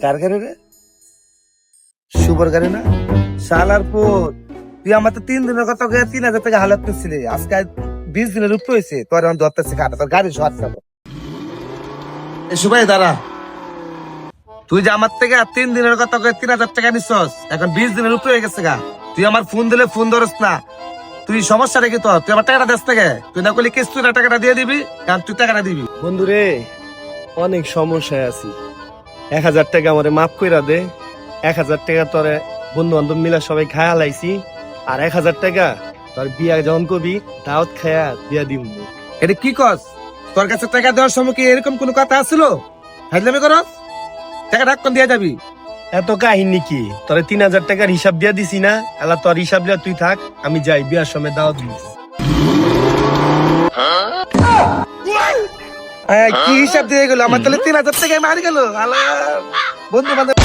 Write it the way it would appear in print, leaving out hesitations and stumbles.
কার গাড়ি রে? শুভর গাড়ি না? শালার পুত, তুই আমার তো 3 দিনের কথা কয়ে 3,000 টাকা হালাত করছিলি, আজকে 20 দিনের উপরে হয়েছে, তোর এখন ধরতেছে কাটা, তোর গাড়ি সব যাবো। সুবাই দাঁড়া, তুই যে আমার থেকে 3 দিনের কথা কয়ে 3,000 টাকা নিছস, এখন 20 দিনের উপরে হয়ে গেছে গা। তুই আমার ফোন দিলে ফোন ধরস না, তুই সমস্যা রেখে তো তুই আমার টাকাটা দেশ থেকে, তুই না করলে কিস্তুর টাকাটা দিয়ে দিবি, কারণ তুই টাকাটা দিবি। বন্ধুরে, অনেক সমস্যায় আছি। 1,000 টাকা আমারে মাফ কইরা দে। 1,000 টাকা তোরে বন্ধু বান্ধব মিলা সবাই খায়া লাইছি। আর 1,000 টাকা তোর বিয়া যখন কবি দাওয়াত খায়া বিয়া দিব। এটা কি কস? তোর কাছে টাকা দেওয়ার সময় কি এরকম কোনো কথা আসছিল? হাজলামি করস, টাকা ঢাক্কন দিয়ে যাবি। এত কাহিনী কি? তোরে 3,000 টাকার হিসাব দিয়া দিছি না? এলা তোর হিসাব লিয়া তুই থাক, আমি যাই বিয়ার সময় দাওয়াত দিস। কি হিসাব দিয়ে গেল আমার? তাহলে 3,000 টাকা মারি গেল। বন্ধু বান্ধব